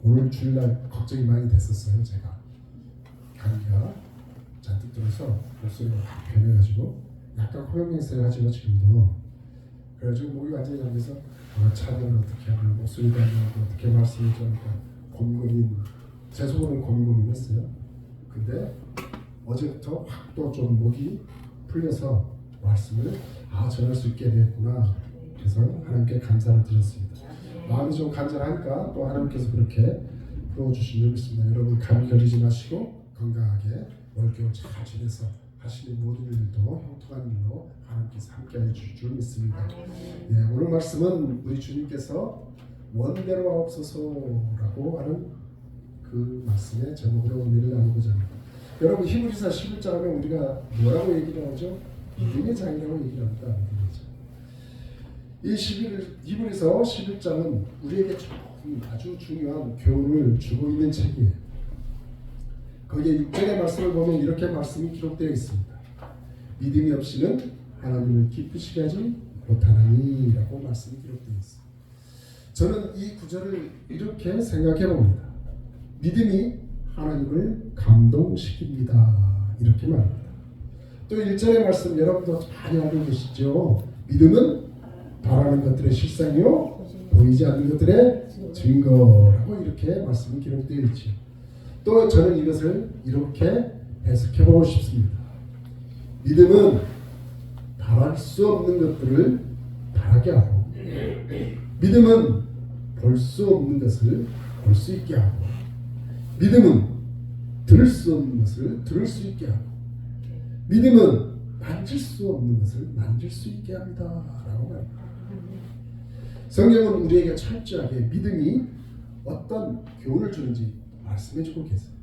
오늘 주일날 걱정이 많이 됐었어요. 제가 감기가 잔뜩 들어서 목소리가 확 변해가지고 약간 호명맹세를 하지만 지금도 그래가지고 목이 완전히 잠겨서 차를 어떻게 하면 목소리도 안 나고 어떻게 말씀을 좀 고민 제 속으로는 고민했어요. 근데 어제부터 확 또 좀 목이 풀려서 말씀을 전할 수 있게 됐구나. 그래서 하나님께 감사를 드렸습니다. 마음이 좀 간절하니까 또 하나님께서 그렇게 풀어주신 줄 믿습니다. 여러분 감기 걸리지 마시고 건강하게 올겨울 잘 지내서 하시는 모든 일도 형통한 일로 하나님께서 함께해 주실 줄 믿습니다. 예, 오늘 말씀은 우리 주님께서 원대로 하옵소서라고 하는 그 말씀의 제목으로 오늘 나누고자 합니다. 여러분 히브리서 11장 하면 우리가 뭐라고 얘기를 하죠? 믿음의 장이라고 얘기를 합니다. 이 히브리서 11장은 우리에게 아주 중요한 교훈을 주고 있는 책이에요. 거기에 6절의 말씀을 보면 이렇게 말씀이 기록되어 있습니다. 믿음이 없이는 하나님을 기쁘시게 하지 못하나니라고 말씀이 기록되어 있습니다. 저는 이 구절을 이렇게 생각해 봅니다. 믿음이 하나님을 감동시킵니다. 이렇게 말합니다. 또 1절의 말씀 여러분도 많이 알고 계시죠? 믿음은 바라는 것들의 실상이요 보이지 않는 것들의 증거라고 이렇게 말씀이 기록되어 있죠. 또 저는 이것을 이렇게 해석해 보고 싶습니다. 믿음은 바랄 수 없는 것들을 바라게 하고 믿음은 볼 수 없는 것을 볼 수 있게 하고 믿음은 들을 수 없는 것을 들을 수 있게 하고 믿음은 만질 수 없는 것을 만질 수 있게 합니다. 라고 말합니다. 성경은 우리에게 철저하게 믿음이 어떤 교훈을 주는지 말씀해주고 계세요.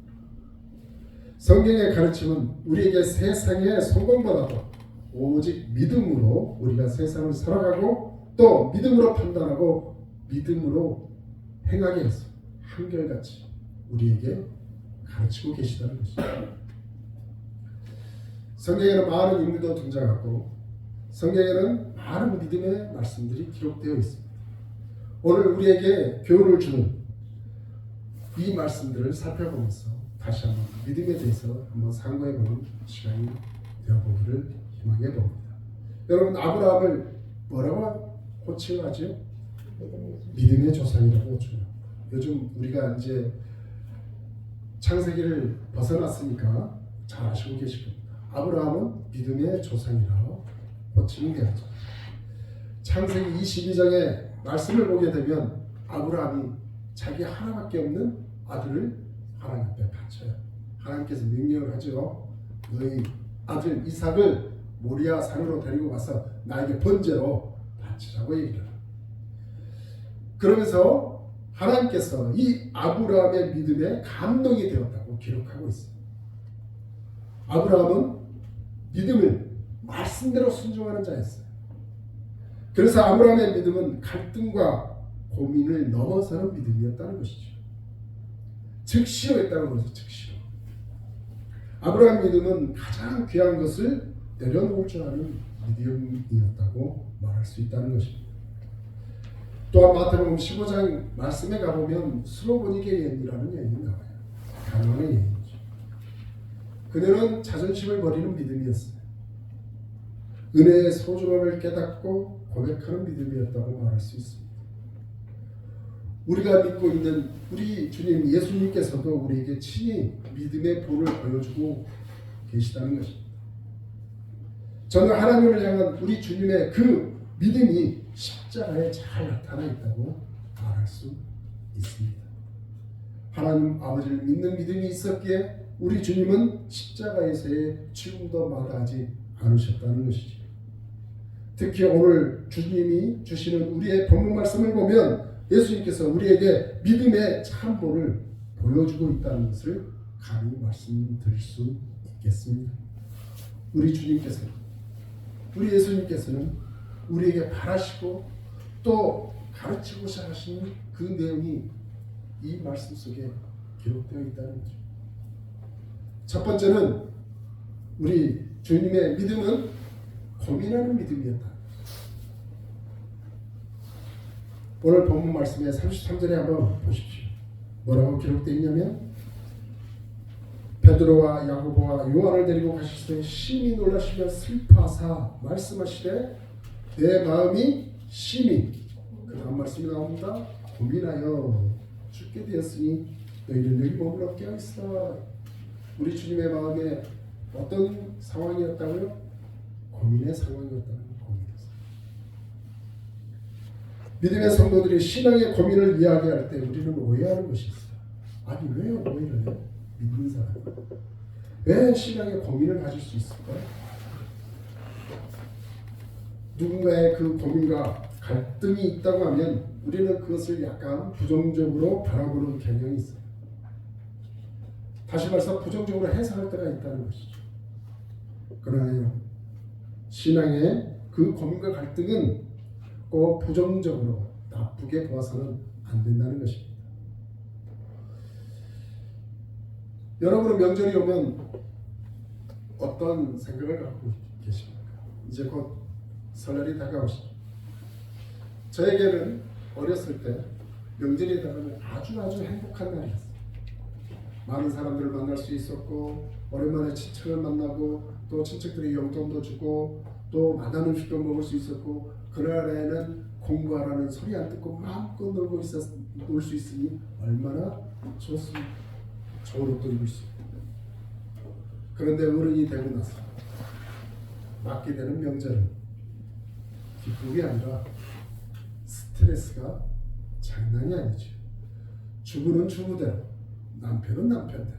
성경의 가르침은 우리에게 세상의 성공보다도 오직 믿음으로 우리가 세상을 살아가고 또 믿음으로 판단하고 믿음으로 행하게 해서 한결같이 우리에게 가르치고 계시다는 것이죠. 성경에는 많은 인물도 등장하고 성경에는 많은 믿음의 말씀들이 기록되어 있습니다. 오늘 우리에게 교훈을 주는 이 말씀들을 살펴보면서 다시 한번 믿음에 대해서 한번 상고해보는 시간이 되어보기를 희망해 봅니다. 여러분 아브라함을 뭐라고 호칭하죠? 믿음의 조상이라고 호칭합니다. 요즘 우리가 이제 창세기를 벗어났으니까 잘 아시고 계실 겁니다. 아브라함은 믿음의 조상이라고 호칭되었죠. 창세기 22장의 말씀을 보게 되면 아브라함이 자기 하나밖에 없는 아들을 하나님 앞에 바쳐요. 하나님께서 명령을 하죠. 너희 아들 이삭을 모리아 산으로 데리고 가서 나에게 번제로 바치라고 얘기를 해요. 그러면서 하나님께서 이 아브라함의 믿음에 감동이 되었다고 기록하고 있습니다. 아브라함은 믿음을 말씀대로 순종하는 자였어요. 그래서 아브라함의 믿음은 갈등과 고민을 넘어서는 믿음이었다는 것이죠. 즉시로 했다는 것이죠. 즉시로. 아브라함 믿음은 가장 귀한 것을 내려놓을 줄 아는 믿음이었다고 말할 수 있다는 것입니다. 또한 마태복음 15장 말씀에 가보면 스로보니게 여인이라는 여인이 나와요. 가나안의 여인이죠. 그녀는 자존심을 버리는 믿음이었어요. 은혜의 소중함을 깨닫고 고백하는 믿음이었다고 말할 수 있습니다. 우리가 믿고 있는 우리 주님 예수님께서도 우리에게 친히 믿음의 본을 보여주고 계시다는 것입니다. 저는 하나님을 향한 우리 주님의 그 믿음이 십자가에 잘 나타나 있다고 말할 수 있습니다. 하나님 아버지를 믿는 믿음이 있었기에 우리 주님은 십자가에서의 죽음도 마다하지 않으셨다는 것이죠. 특히 오늘 주님이 주시는 우리의 본문 말씀을 보면 예수님께서 우리에게 믿음의 참본을 보여주고 있다는 것을 감히 말씀드릴 수 있겠습니다. 우리 주님께서는 우리 예수님께서는 우리에게 바라시고 또 가르치고자 하시는 그 내용이 이 말씀 속에 기록되어 있다는 거죠. 첫 번째는 우리 주님의 믿음은 고민하는 믿음이었다. 오늘 본문 말씀의 33절에 한번 보십시오. 뭐라고 기록되어 있냐면 베드로와 야고보와 요한을 데리고 가실 때 심히 놀라시며 슬퍼하사 말씀하시되 내 마음이 심히 그 다음 말씀이 나옵니다. 고민하여 죽게 되었으니 너희는 여기 머물러 깨어있어. 우리 주님의 마음에 어떤 상황이었다고요? 고민의 상황이었다는 고민이었어요. 믿음의 성도들이 신앙의 고민을 이야기할 때 우리는 오해하는 것이 있어요. 아니 왜 오해를 해요? 믿는 사람 왜 신앙의 고민을 가질 수 있을까요? 누군가의 그 고민과 갈등이 있다고 하면 우리는 그것을 약간 부정적으로 바라보는 경향이 있어요. 다시 말해서 부정적으로 해석할 때가 있다는 것이죠. 그러나 신앙의 그 고민과 갈등은 꼭 부정적으로 나쁘게 보아서는 안 된다는 것입니다. 여러분은 명절이 오면 어떤 생각을 갖고 계십니까? 이제 곧 설날이 다가오시죠. 저에게는 어렸을 때 명절이 다가오면 아주 행복한 날이었어요. 많은 사람들을 만날 수 있었고 오랜만에 친척을 만나고 또 친척들이 용돈도 주고 또 만난 음식도 먹을 수 있었고 그날에는 공부하라는 소리 안 듣고 마음껏 놀 수 있으니 얼마나 좋습니까? 좋은 옷도 입을 수 있고. 그런데 어른이 되고 나서 맞게 되는 명절은 기쁨이 아니라 스트레스가 장난이 아니죠. 주부는 주부대로 남편은 남편대로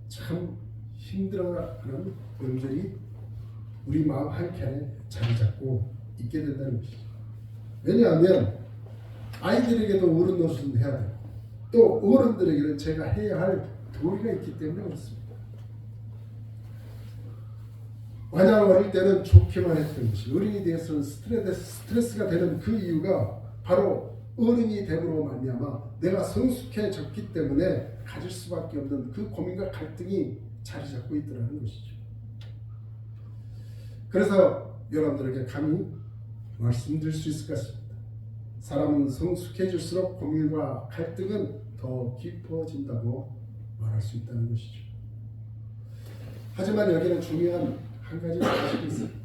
참 힘들어하는 명절이 우리 마음 한켠에 자리 잡고 있게 된다는 것이죠. 왜냐하면 아이들에게도 어른 노릇은 해야 되고 또 어른들에게는 제가 해야 할 도리가 있기 때문에 그렇습니다. 만약 어릴 때는 좋기만 했던 것이 어른이 되어서는 스트레스가 되는 그 이유가 바로 어른이 됨으로 말미암아 내가 성숙해졌기 때문에 가질 수밖에 없는 그 고민과 갈등이 자리 잡고 있더라는 것이죠. 그래서 여러분들에게 감히 말씀드릴 수 있을 것 같습니다. 사람은 성숙해질수록 고민과 갈등은 더 깊어진다고 말할 수 있다는 것이죠. 하지만 여기는 중요한 한 가지 사실이 있습니다.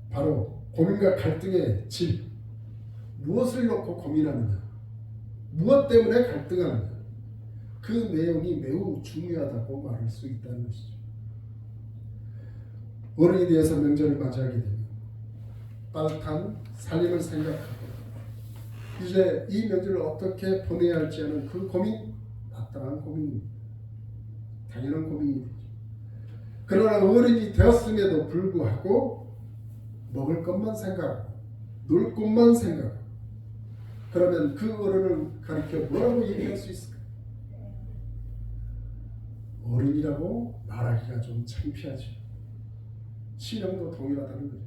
바로 고민과 갈등의 질, 무엇을 놓고 고민하느냐, 무엇 때문에 갈등하느냐, 그 내용이 매우 중요하다고 말할 수 있다는 것이죠. 어른이 되어서 명절을 맞이하게 되면 따뜻한 살림을 생각하고 이제 이 명절을 어떻게 보내야 할지 하는 그 고민, 마땅한 고민입니다. 당연한 고민이 되죠. 그러나 어른이 되었음에도 불구하고 먹을 것만 생각하고 놀 것만 생각하고 그러면 그 어른을 가리켜 뭐라고 얘기할 수 있을까? 어른이라고 말하기가 좀 창피하죠. 신앙도 동일하다는 거죠.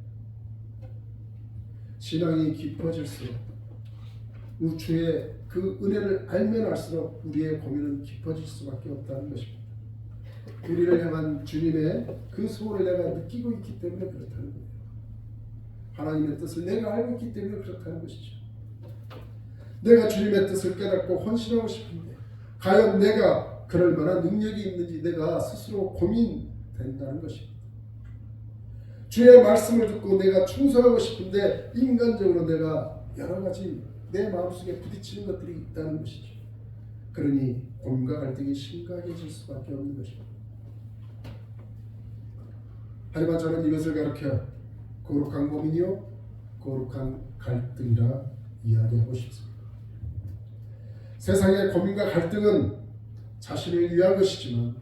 신앙이 깊어질수록 주의 그 은혜를 알면 알수록 우리의 고민은 깊어질 수밖에 없다는 것입니다. 우리를 향한 주님의 그 소원을 내가 느끼고 있기 때문에 그렇다는 거예요. 하나님의 뜻을 내가 알고 있기 때문에 그렇다는 것이죠. 내가 주님의 뜻을 깨닫고 헌신하고 싶은데 과연 내가 그럴 만한 능력이 있는지 내가 스스로 고민된다는 것입니다. 주의 말씀을 듣고 내가 충성하고 싶은데 인간적으로 내가 여러 가지 내 마음속에 부딪히는 것들이 있다는 것이죠. 그러니 고민과 갈등이 심각해질 수밖에 없는 것입니다. 하지만 저는 이것을 가르쳐 거룩한 고민이요 거룩한 갈등이라 이야기하고 싶습니다. 세상의 고민과 갈등은 자신을 위한 것이지만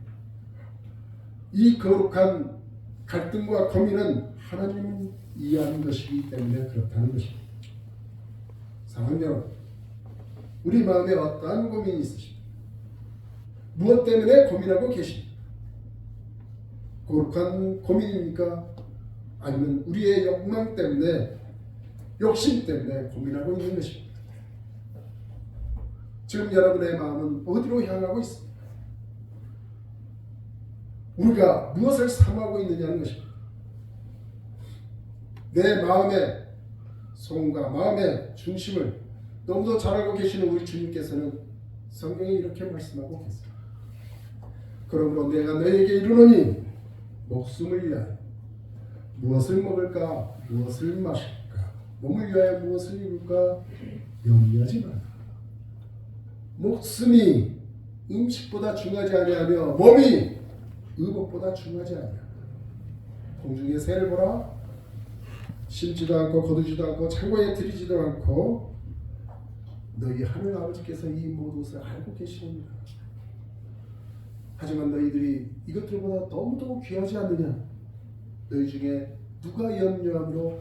이 거룩한 갈등과 고민은 하나님을 이해하는 것이기 때문에 그렇다는 것입니다. 사랑하는 여러분, 우리 마음에 어떠한 고민이 있으십니까? 무엇 때문에 고민하고 계십니까? 거룩한 고민입니까? 아니면 우리의 욕망 때문에 욕심 때문에 고민하고 있는 것입니까? 지금 여러분의 마음은 어디로 향하고 있습니까? 우리가 무엇을 사모하고 있느냐는 것입니다. 내 마음의 소원과 마음의 중심을 너무도 잘 알고 계시는 우리 주님께서는 성경에 이렇게 말씀하고 계세요. 그러므로 내가 너에게 이르노니 목숨을 위하여 무엇을 먹을까 무엇을 마실까 몸을 위하여 무엇을 입을까 염려하지 말라. 목숨이 음식보다 중요하지 아니하며 몸이 의복보다 중요하지 아니하며 공중의 새를 보라. 심지도 않고 거두지도 않고 창고에 들이지도 않고 너희 하늘 아버지께서 이 모든 것을 알고 계시느니라. 하지만 너희들이 이것들보다 너무도 귀하지 않느냐. 너희 중에 누가 염려함으로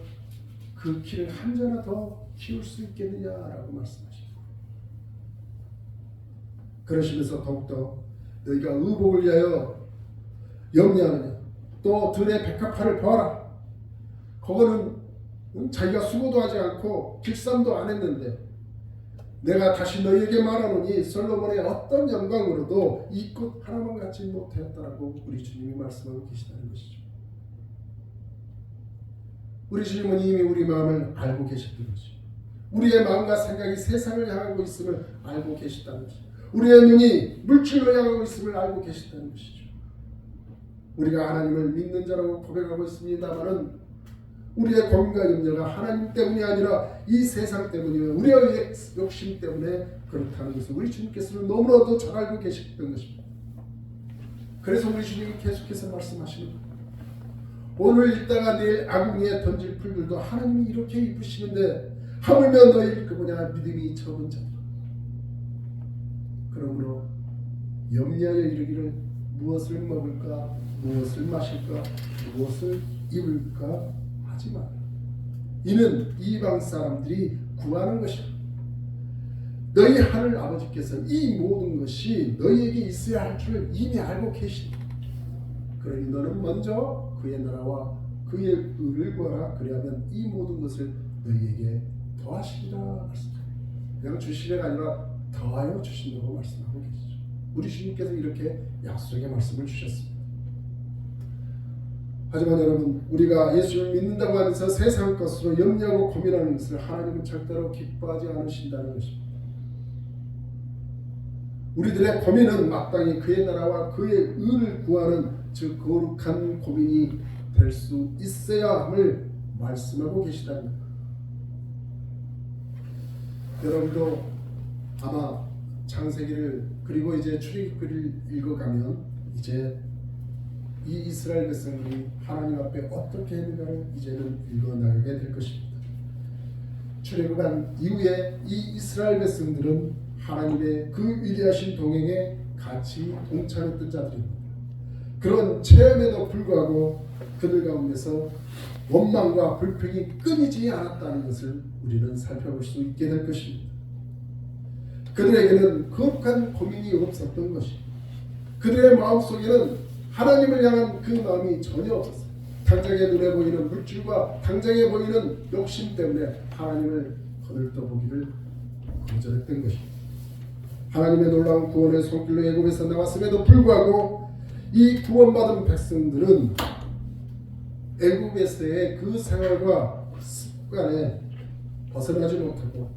그 키를 한 자나 더 키울 수 있겠느냐라고 말씀하십니다. 그러시면서 더욱더 너희가 의복을 위하여 염려하느냐. 또 들의 백합화를 보아라. 그거는 자기가 수고도 하지 않고 길쌈도 안 했는데 내가 다시 너희에게 말하노니 솔로몬의 어떤 영광으로도 이 꽃 하나만 갖지 못하였다라고 우리 주님이 말씀하고 계시다는 것이죠. 우리 주님은 이미 우리 마음을 알고 계셨던 것이죠. 우리의 마음과 생각이 세상을 향하고 있음을 알고 계시다는 것이죠. 우리의 눈이 물질로 향하고 있음을 알고 계시다는 것이죠. 우리가 하나님을 믿는 자라고 고백하고 있습니다마는 우리의 고민과 염려가 하나님 때문이 아니라 이 세상 때문이며 우리의 욕심 때문에 그렇다는 것을 우리 주님께서는 너무나도 잘 알고 계셨던 것입니다. 그래서 우리 주님이 계속해서 말씀하시는 거예요. 오늘 읽다가 내일 아궁이에 던질 풀들도 하나님이 이렇게 입으시는데 하물며 너희 그 뭐냐 믿음이 적은 자들. 그러므로 염려하여 이르기를 무엇을 먹을까 무엇을 마실까 무엇을 입을까 하지 마라. 이는 이방 사람들이 구하는 것이다. 너희 하늘 아버지께서 이 모든 것이 너희에게 있어야 할 줄을 이미 알고 계시다. 그러니 너는 먼저 그의 나라와 그의 의를 구하라. 그리하면 이 모든 것을 너희에게 더하시리라 말씀합니다. 그냥 주시려가 아니라 더하여 주신다고 말씀하고 계시죠. 우리 주님께서 이렇게 약속의 말씀을 주셨습니다. 하지만 여러분 우리가 예수를 믿는다고 하면서 세상 것으로 염려하고 고민하는 것을 하나님은 절대로 기뻐하지 않으신다는 것입니다. 우리들의 고민은 마땅히 그의 나라와 그의 의를 구하는 즉 거룩한 고민이 될 수 있어야 함을 말씀하고 계시다는 겁니다. 여러분도 아마 창세기를 그리고 이제 출애굽기를 읽어가면 이제 이 이스라엘 백성들이 하나님 앞에 어떻게 했는가를 이제는 읽어나가게 될 것입니다. 출애굽한 이후에 이 이스라엘 백성들은 하나님의 그 위대하신 동행에 같이 동참했던 자들입니다. 그런 체험에도 불구하고 그들 가운데서 원망과 불평이 끊이지 않았다는 것을 우리는 살펴볼 수 있게 될 것입니다. 그들에게는 거룩한 고민이 없었던 것입니다. 그들의 마음속에는 하나님을 향한 그 마음이 전혀 없었어요. 당장의 눈에 보이는 물질과 당장에 보이는 욕심 때문에 하나님을 거들떠보기를 거절했던 것입니다. 하나님의 놀라운 구원의 손길로 애굽에서 나왔음에도 불구하고 이 구원받은 백성들은 애굽에서의 그 생활과 습관에 벗어나지 못하고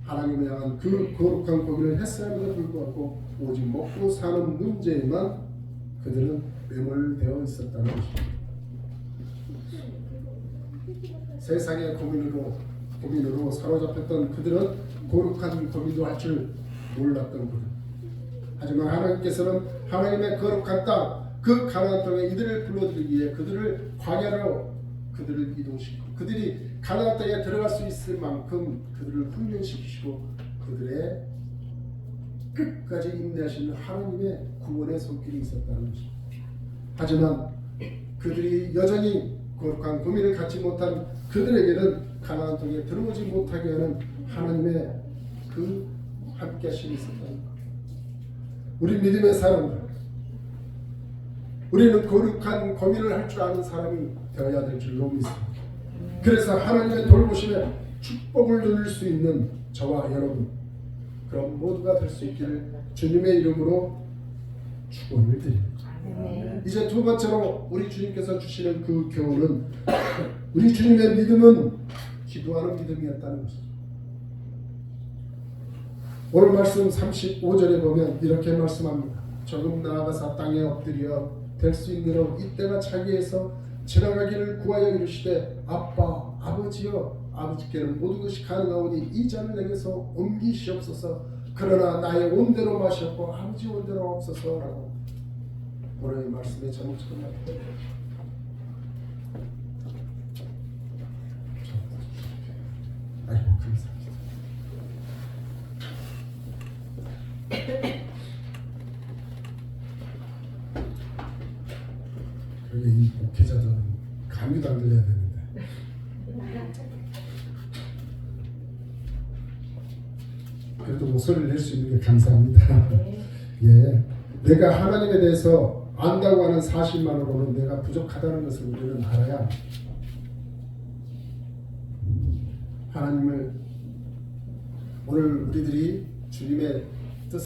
하나님을 향한 그 거룩한 고민을 했음에도 불구하고 오직 먹고 사는 문제에만 그들은 매몰되어 있었다는 것입니다. 세상의 고민으로 사로잡혔던 그들은 거룩한 고민도 할 줄 몰랐던 그들. 하지만 하나님께서는 하나님의 거룩한 땅, 그 가나안 땅에 이들을 불러들이기 위해 그들을 광야로 그들을 이동시키고 그들이 가나안 땅에 들어갈 수 있을 만큼 그들을 훈련시키시고 그들의 끝까지 인내하시는 하나님의 구원의 손길이 있었다는 것입니다. 하지만 그들이 여전히 거룩한 고민을 갖지 못한 그들에게는 가나안 땅에 들어오지 못하게 하는 하나님의 그 함께 하심이 있었다는 것. 우리 믿음의 사람들, 우리는 거룩한 고민을 할 줄 아는 사람이 되어야 될 줄로 믿습니다. 그래서 하나님의 돌보심에 축복을 누릴 수 있는 저와 여러분 그런 모두가 될 수 있기를 주님의 이름으로 축원을 드립니다. 이제 두 번째로 우리 주님께서 주시는 그 교훈은 우리 주님의 믿음은 기도하는 믿음이었다는 것이죠. 오늘 말씀 35절에 보면 이렇게 말씀합니다. 조금 나아가서 땅에 엎드려 될 수 있는 이때가 차기에서 지나가기를 구하여 이르시되 아빠 아버지여 아버지께는 모든 것이 가능하오니 이 잔을 내게서 옮기시옵소서. 그러나 나의 온대로 마셨고 아버지 온대로 없어서라고 오늘의 말씀의 제목처럼 말합니다. 아이고 감사합니다. 그러게 이 목회자들은 감기도 안 들려야 되는데 그래도 목소리를 낼 수 있는 게 감사합니다. 예, 내가 하나님에 대해서 안다고 하는 사실만으로는 내가 부족하다는 것을 우리는 알아야 하나님을 오늘 우리들이 주님의